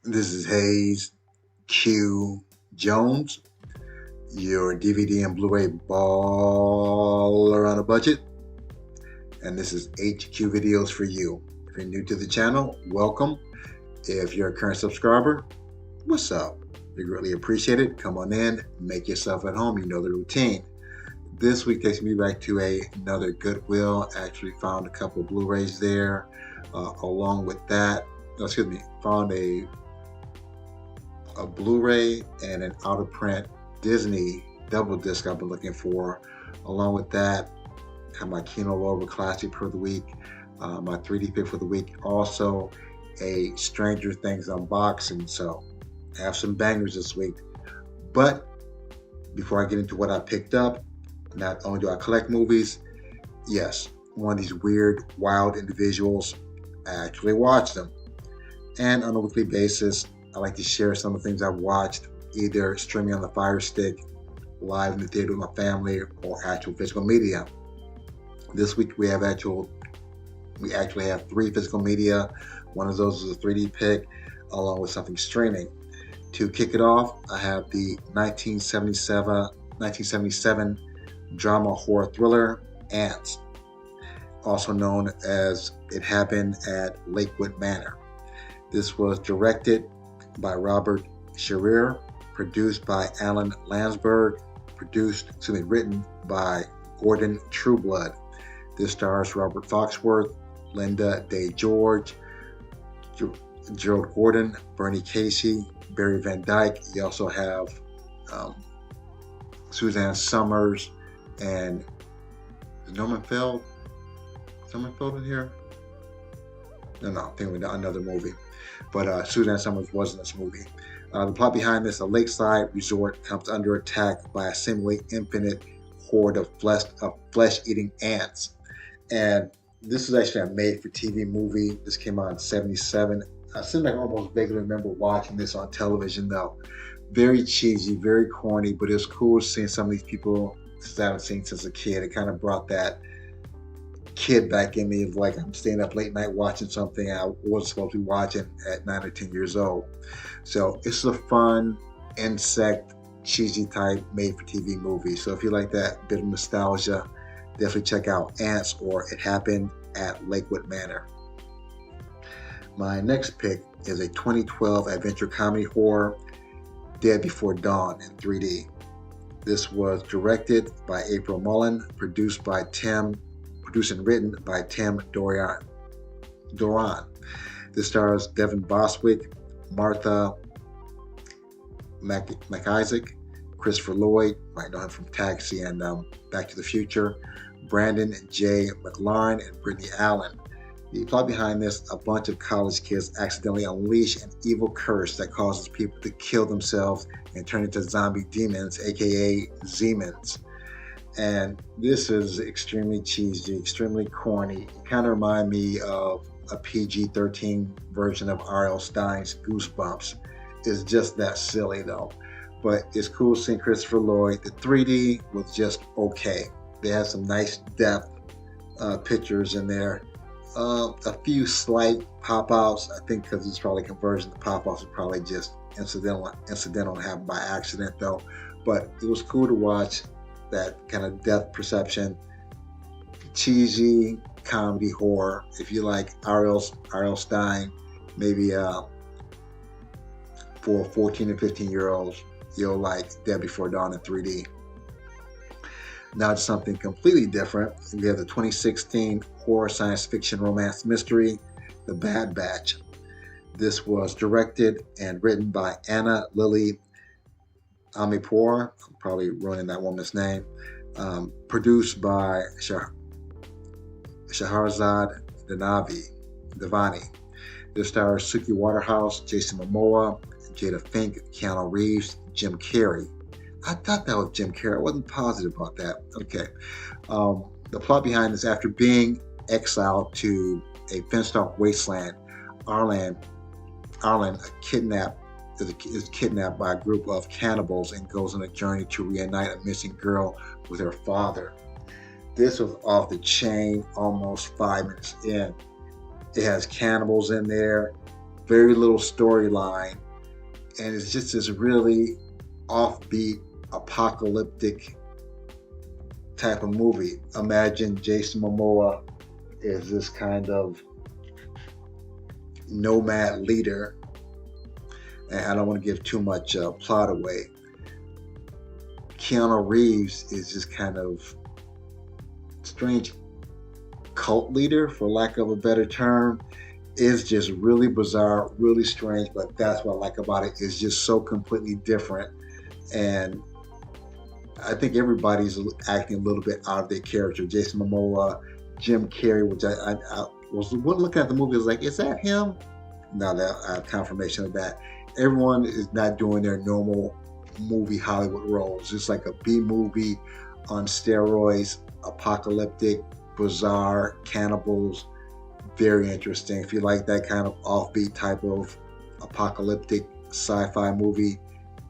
This is Hayes Q Jones, your DVD and Blu-ray baller on a budget, and this is HQ Videos for you. If you're new to the channel, welcome. If you're a current subscriber, what's up? We greatly appreciate it. Come on in, make yourself at home. You know the routine. This week takes me back to another Goodwill. Actually found a couple of Blu-rays there. Along with that, found a Blu-ray and an out-of-print Disney double disc I've been looking for. Along with that, have my Kino Lorber Classic for the week, my 3D pick for the week. Also, a Stranger Things unboxing. So, I have some bangers this week. But before I get into what I picked up, not only do I collect movies, yes, one of these weird, wild individuals, I actually watch them. And on a weekly basis, I like to share some of the things I've watched, either streaming on the Fire Stick, live in the theater with my family, or actual physical media. This week we actually have 3 physical media. One of those is a 3D pick, along with something streaming. To kick it off, I have the 1977 drama horror thriller Ants, also known as It Happened at Lakewood Manor. This was directed by Robert Scherer, produced by Alan Landsberg, written by Gordon Trueblood. This stars Robert Foxworth, Linda Day George, Gerald Gordon, Bernie Casey, Barry Van Dyke. You also have Suzanne Summers and Norman Feld. Someone in here? No, I think we got another movie. But Suzanne Summers was in this movie. The plot behind this: a lakeside resort comes under attack by a seemingly infinite horde of flesh-eating ants. And this is actually a made-for-TV movie. This came out in '77. I seem like I almost vaguely remember watching this on television, though. Very cheesy, very corny, but it was cool seeing some of these people that I haven't seen since a kid. It kind of brought that kid back in me of like I'm staying up late night watching something I wasn't supposed to be watching at 9 or 10 years old. So it's a fun insect cheesy type made for TV movie. So if you like that bit of nostalgia, definitely check out Ants or It Happened at Lakewood Manor. My next pick is a 2012 adventure comedy horror, Dead Before Dawn in 3D. This was directed by April Mullen, produced and written by Tim Doran. This stars Devin Boswick, Martha McIsaac, Christopher Lloyd, might know him from Taxi and Back to the Future, Brandon J. McLaren, and Brittany Allen. The plot behind this: a bunch of college kids accidentally unleash an evil curse that causes people to kill themselves and turn into zombie demons, aka Zemans. And this is extremely cheesy, extremely corny. It kind of reminds me of a PG-13 version of R.L. Stine's Goosebumps. It's just that silly though. But it's cool seeing Christopher Lloyd. The 3D was just okay. They had some nice depth pictures in there. A few slight pop-outs. I think because it's probably conversion, the pop-outs are probably just incidental and happened by accident though. But it was cool to watch that kind of depth perception, cheesy comedy horror. If you like R.L. Stine, maybe for 14 and 15-year-olds, you'll like Dead Before Dawn in 3D. Now to something completely different. We have the 2016 horror science fiction romance mystery, The Bad Batch. This was directed and written by Anna Lily Amirpour, I'm probably ruining that woman's name, produced by Shahrazad Davani. This stars Suki Waterhouse, Jason Momoa, Jada Fink, Keanu Reeves, Jim Carrey. I thought that was Jim Carrey. I wasn't positive about that. Okay. The plot behind this: after being exiled to a fenced-off wasteland, Arlen is kidnapped by a group of cannibals and goes on a journey to reunite a missing girl with her father. This was off the chain almost 5 minutes in. It has cannibals in there. very little storyline, and it's just this really offbeat, apocalyptic type of movie. Imagine Jason Momoa is this kind of nomad leader, and I don't want to give too much plot away. Keanu Reeves is this kind of strange cult leader, for lack of a better term. Is just really bizarre, really strange, but that's what I like about it. It's just so completely different, and I think everybody's acting a little bit out of their character. Jason Momoa, Jim Carrey, which I was looking at the movie, I was like, is that him? Now that I have confirmation of that. Everyone is not doing their normal movie Hollywood roles. It's like a B movie on steroids, apocalyptic, bizarre, cannibals. Very interesting. If you like that kind of offbeat type of apocalyptic sci-fi movie,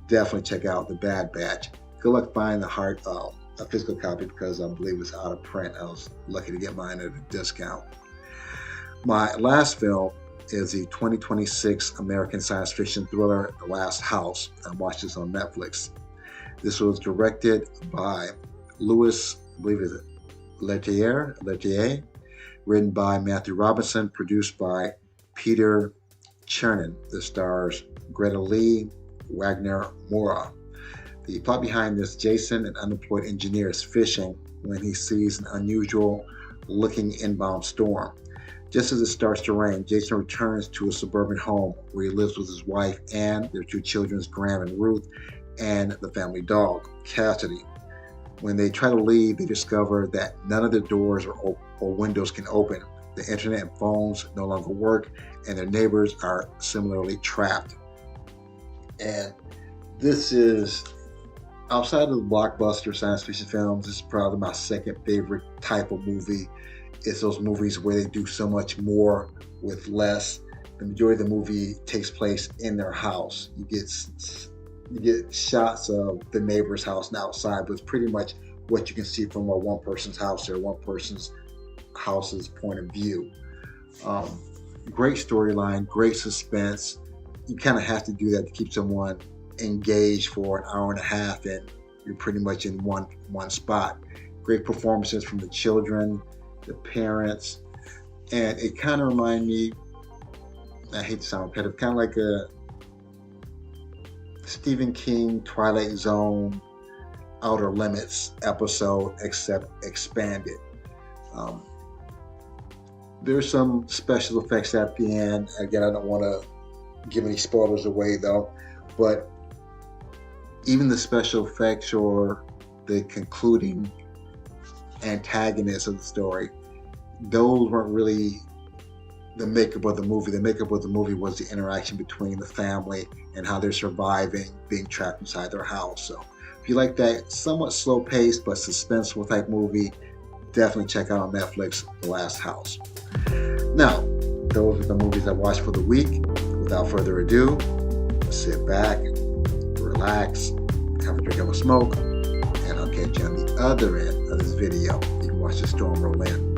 definitely check out The Bad Batch. Good luck finding a physical copy, because I believe it's out of print. I was lucky to get mine at a discount. My last film is the 2026 American science fiction thriller, The Last House. I watched this on Netflix. This was directed by Louis, I believe it's Leterrier, written by Matthew Robinson, produced by Peter Chernin. This stars Greta Lee, Wagner Moura. The plot behind this: Jason, an unemployed engineer, is fishing when he sees an unusual-looking inbound storm. Just as it starts to rain, Jason returns to a suburban home where he lives with his wife Anne, their two children, Graham and Ruth, and the family dog, Cassidy. When they try to leave, they discover that none of the doors or windows can open. The internet and phones no longer work, and their neighbors are similarly trapped. And this is, outside of the blockbuster science fiction films, this is probably my second favorite type of movie. It's those movies where they do so much more with less. The majority of the movie takes place in their house. You get shots of the neighbor's house and outside, but it's pretty much what you can see from one person's house or one person's house's point of view. Great storyline, great suspense. You kind of have to do that to keep someone engaged for an hour and a half, and you're pretty much in one spot. Great performances from the children, the parents, and it kind of reminded me, I hate to sound repetitive, kind of like a Stephen King Twilight Zone Outer Limits episode, except expanded. There's some special effects at the end. Again, I don't want to give any spoilers away though, but even the special effects or the concluding antagonists of the story, those weren't really the makeup of the movie. The makeup of the movie was the interaction between the family and how they're surviving being trapped inside their house. So if you like that somewhat slow-paced but suspenseful type movie, definitely check out on Netflix, The Last House. Now, those are the movies I watched for the week. Without further ado, sit back, relax, have a drink of a smoke, and I'll catch you on the other end of this video. You can watch the storm roll in.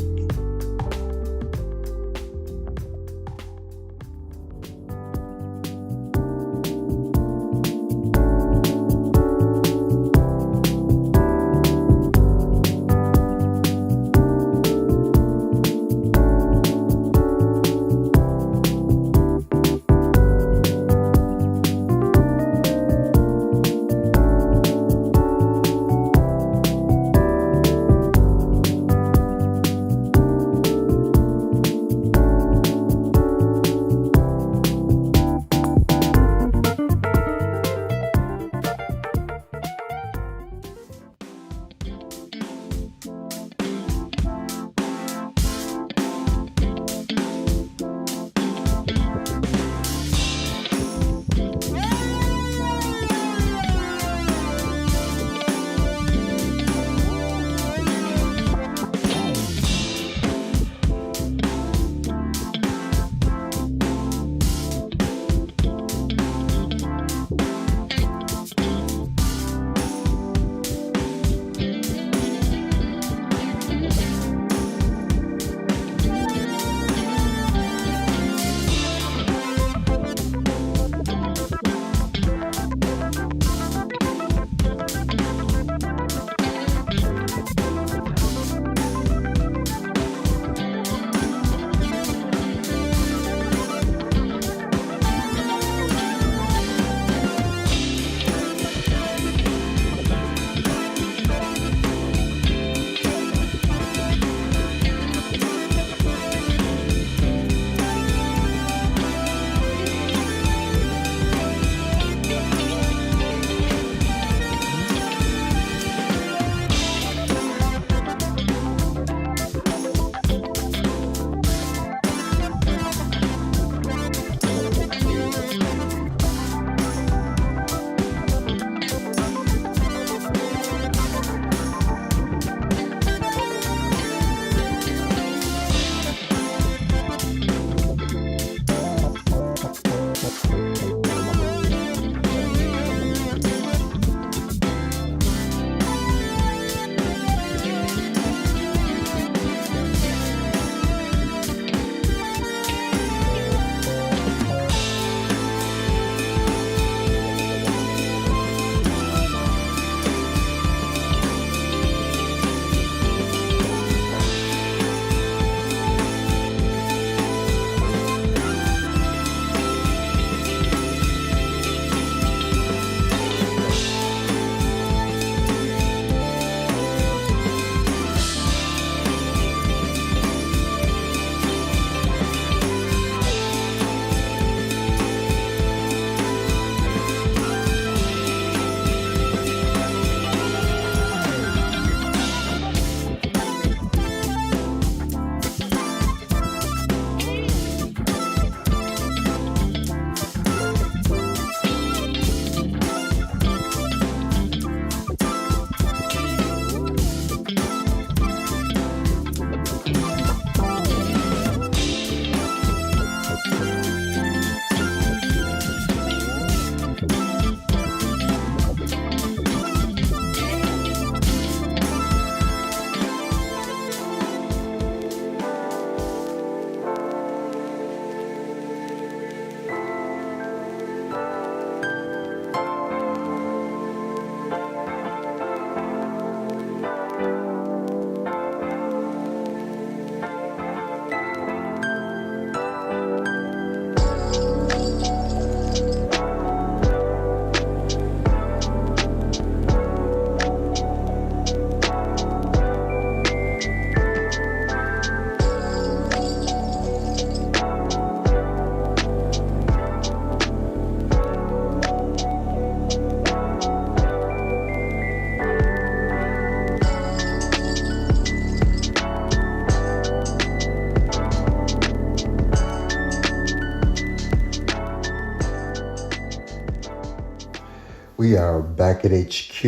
We are back at HQ.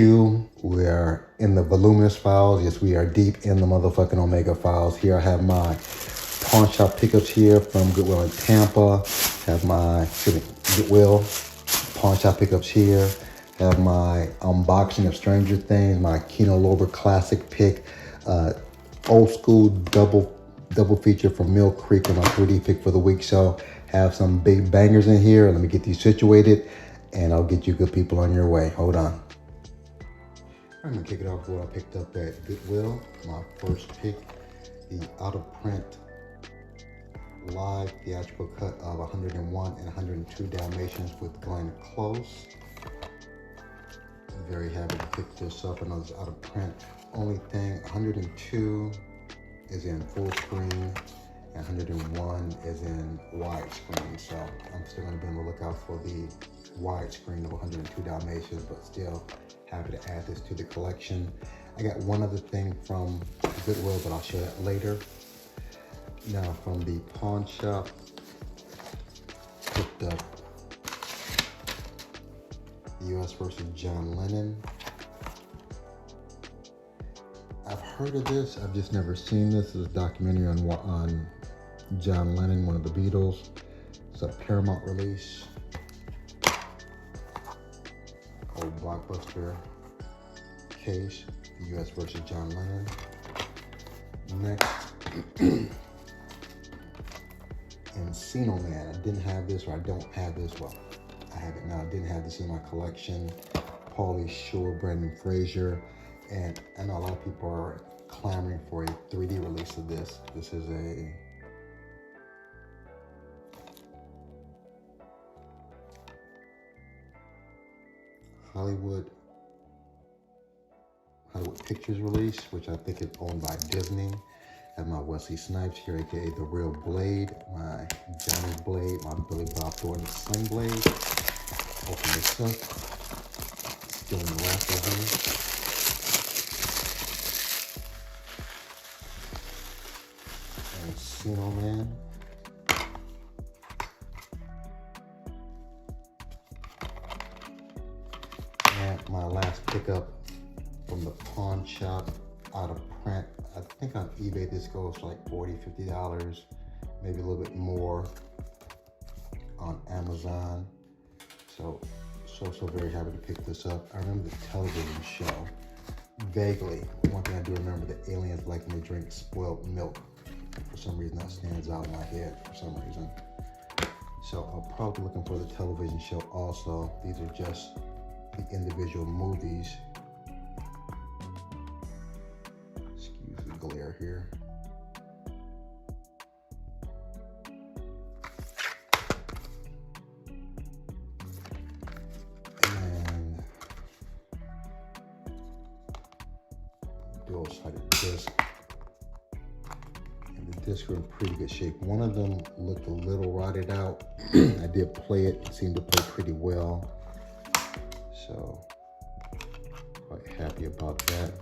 We are in the voluminous files. Yes, we are deep in the motherfucking Omega files. Here I have my pawn shop pickups here from Goodwill in Tampa. Have my Goodwill pawn shop pickups here. Have my unboxing of Stranger Things, my Kino Lorber classic pick, old school double feature from Mill Creek, and my 3D pick for the week. So have some big bangers in here. Let me get these situated, and I'll get you good people on your way. Hold on. I'm gonna kick it off with what I picked up at Goodwill. My first pick, the out of print live theatrical cut of 101 and 102 Dalmatians with Glenn Close. I'm very happy to pick this up. I know it's out of print. Only thing, 102 is in full screen and 101 is in widescreen. So I'm still gonna be on the lookout for the widescreen of 102 Dalmatians, but still happy to add this to the collection. I got one other thing from Goodwill, but I'll share that later. Now from the pawn shop, picked up U.S. versus John Lennon. I've heard of this, I've just never seen this. This is a documentary on John Lennon, one of the Beatles. It's a Paramount release. Old Blockbuster case, U.S. versus John Lennon. Next, Encino Man. I didn't have this, or I don't have this. Well, I have it now. I didn't have this in my collection. Pauly Shore, Brendan Fraser, and I know a lot of people are clamoring for a 3D release of this. This is a Hollywood Pictures release, which I think is owned by Disney. I have my Wesley Snipes here, aka The Real Blade, my Johnny Blade, my Billy Bob Thornton Sling Blade. Open this up. Still in the wrapper here. Encino Man. And my last pickup from the pawn shop, out of print. I think on eBay this goes for like $40, $50, maybe a little bit more. on Amazon. So very happy to pick this up. I remember the television show vaguely. One thing I do remember, the aliens like when they drink spoiled milk. For some reason that stands out in my head for some reason. So I'll probably be looking for the television show also. These are just the individual movies. Excuse the glare here. And dual-sided disc. And the discs were in pretty good shape. One of them looked a little rotted out. I did play it. It seemed to play pretty well. So quite happy about that.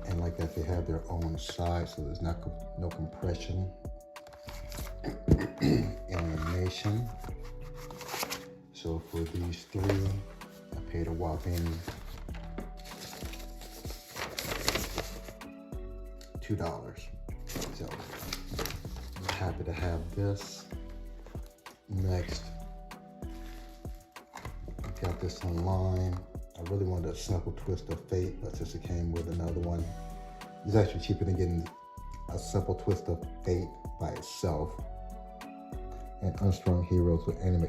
And like that, they have their own size, so there's no compression and animation. So for these three, I paid a whopping $2. So happy to have this. Next, got this online. I really wanted a Simple Twist of Fate, but since it came with another one, it's actually cheaper than getting a Simple Twist of Fate by itself. And Unstrung Heroes with Andy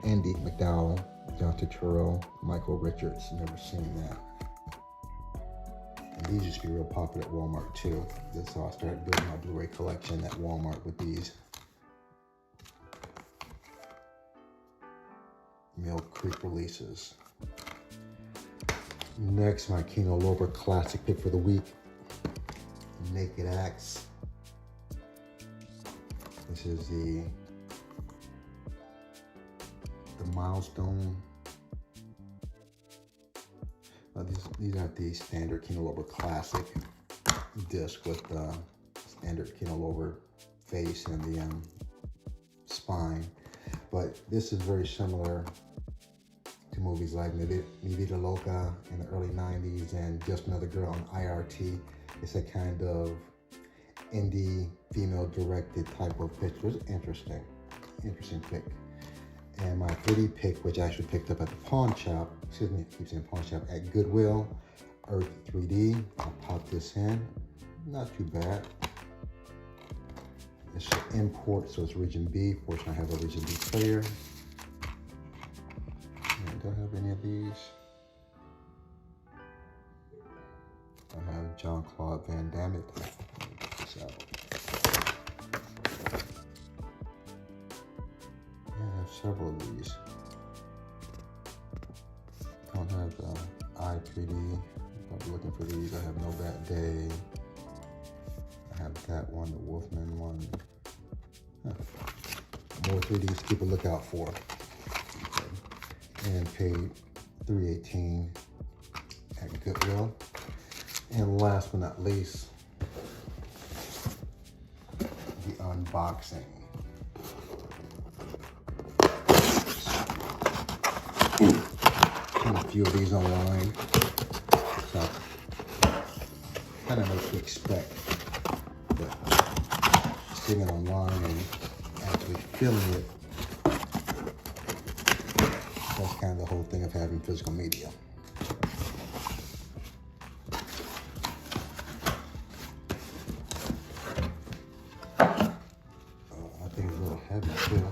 McDowell, John Turturro, Michael Richards. Never seen that. And these used to be real popular at Walmart too. This is how I started building my Blu-ray collection at Walmart with these. Mill Creek releases. Next, my Kino Lorber classic pick for the week, Naked Axe. This is the milestone. These aren't the standard Kino Lorber classic disc with the standard Kino Lorber face and the spine, but this is very similar to movies like Mi Vida Loca in the early 90s and Just Another Girl on IRT. It's a kind of indie female directed type of picture. It's interesting pick. And my 3D pick, which I actually picked up at the pawn shop, excuse me, I keep saying pawn shop, at Goodwill, Earth 3D. I'll pop this in. Not too bad. It's an import, so it's region B. Fortunately, I have a region B player. Do I have any of these? I have Jean-Claude Van Damme. So, I have several of these. Don't have the i3D. If I'm looking for these, I have No Bad Day. I have that one, the Wolfman one. More 3Ds to keep a lookout for. Okay. And paid $3.18 at Goodwill. And last but not least, the unboxing. Seen a few of these online, so kind of know what to expect. But seeing it online and actually feeling it, that's kind of the whole thing of having physical media. I think it's a little heavy too.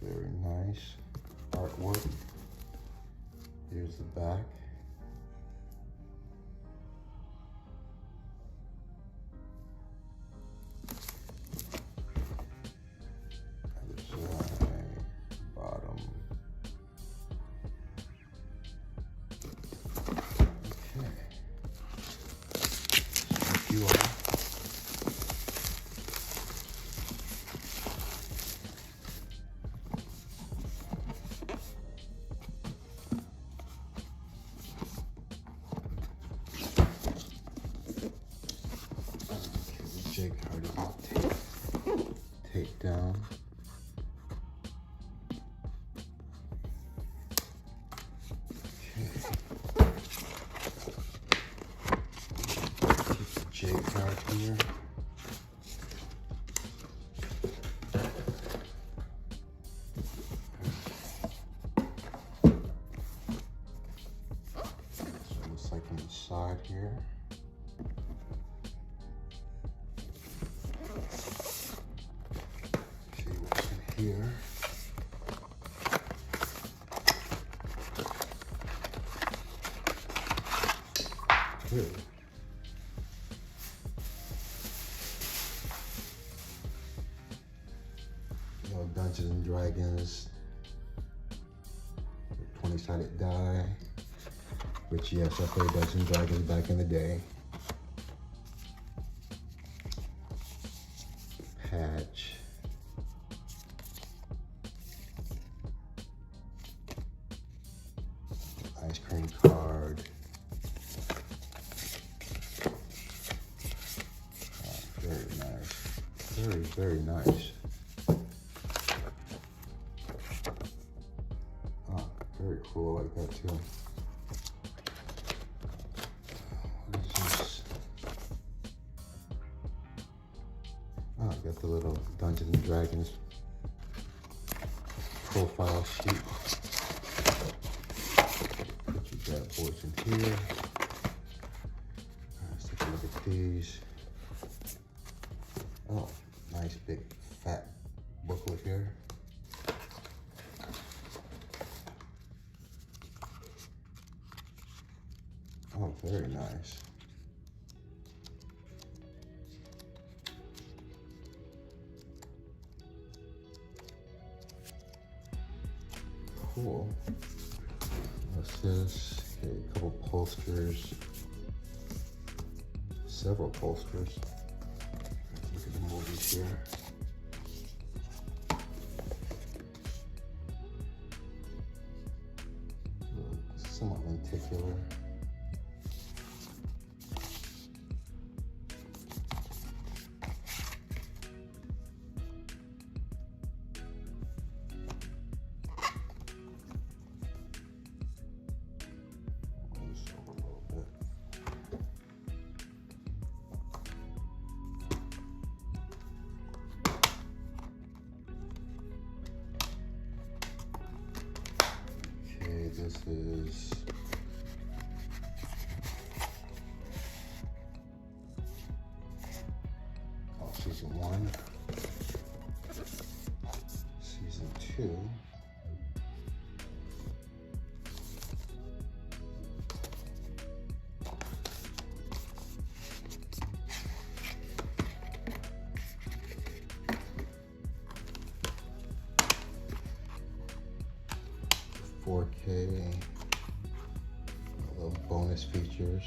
Very nice artwork. Here's the back. Other side, bottom. Okay. Thank you all. Jake Hardy tape down. Okay. card here. So it looks like on the side here. See what's in here. Good. Dungeons and Dragons, 20-sided die, which yes, I played Dungeons and Dragons back in the day. Patch. Ice cream card. Oh, very nice. Very, very nice. Very cool, I like that too. What is this? Oh, I got the little Dungeons and Dragons profile sheet. Put your bad boys in here. Let's take a look at these. Oh, nice big fat booklet here. Oh, very nice. Cool. What's this? Okay, a couple posters. Several posters. Look at the movies here. Somewhat lenticular. This is season 1, season 2, little bonus features.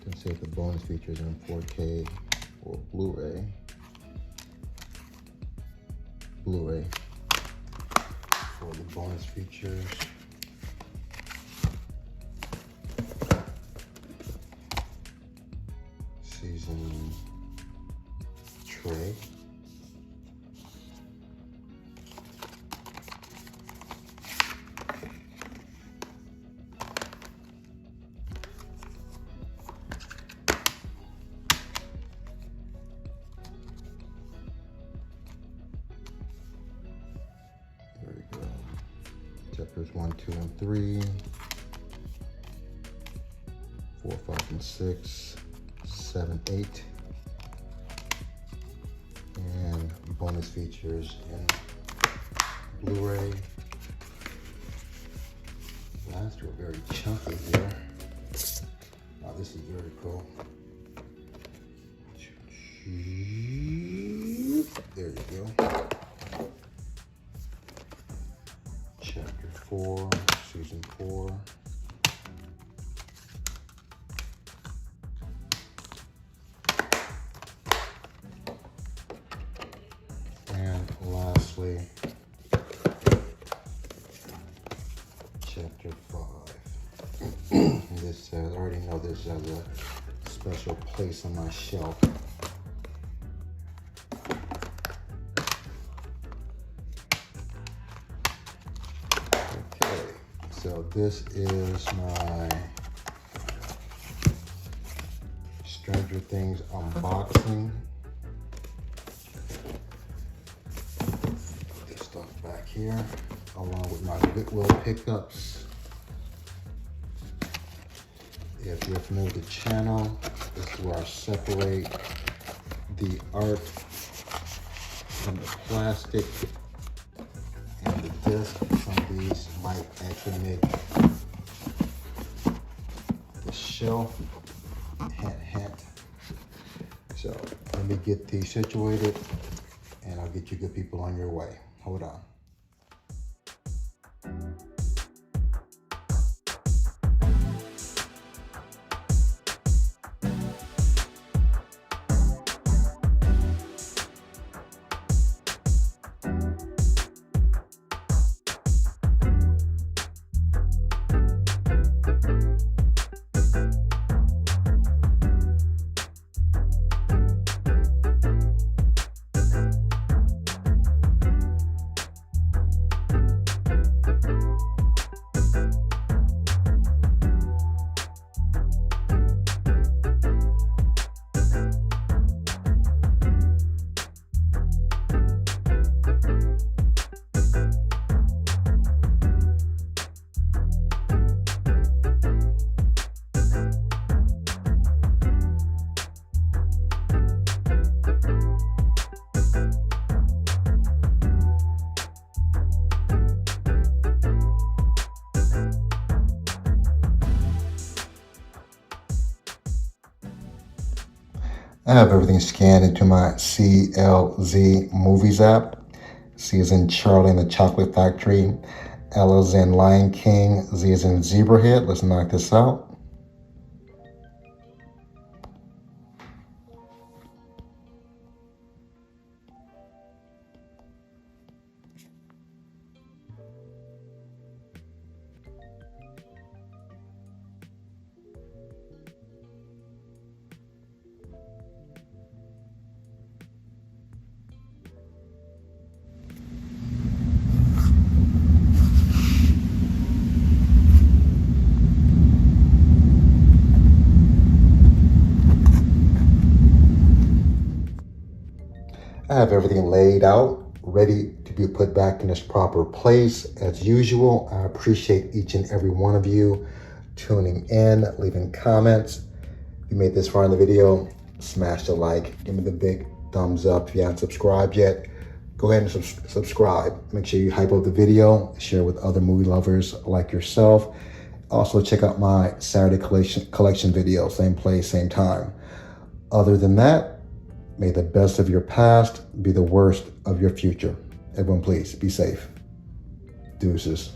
Can say if the bonus features are in 4K or Blu-ray. Blu-ray for the bonus features. Season tray. Chapters 1, 2, and 3, 4, 5, and 6, 7, 8, and bonus features in Blu-ray. Last are very chunky here. Wow, this is very cool. There you go. Chapter 4, Season 4. And lastly, Chapter 5. This says, I already know this has a special place on my shelf. So this is my Stranger Things unboxing. Put this stuff back here, along with my Goodwill pickups. If you're familiar with the channel, this is where I separate the art from the plastic and the disc. Some of these might actually make the shelf. Hint, hint. So let me get these situated and I'll get you good people on your way. Hold on. I have everything scanned into my CLZ Movies app. C is in Charlie and the Chocolate Factory. L is in Lion King. Z is in Zebrahead. Let's knock this out. I have everything laid out, ready to be put back in its proper place. As usual, I appreciate each and every one of you tuning in, leaving comments. If you made this far in the video, smash the like, give me the big thumbs up. If you haven't subscribed yet, go ahead and subscribe. Make sure you hype up the video, share with other movie lovers like yourself. Also, check out my Saturday collection video, same place, same time. Other than that, may the best of your past be the worst of your future. Everyone, please be safe. Deuces.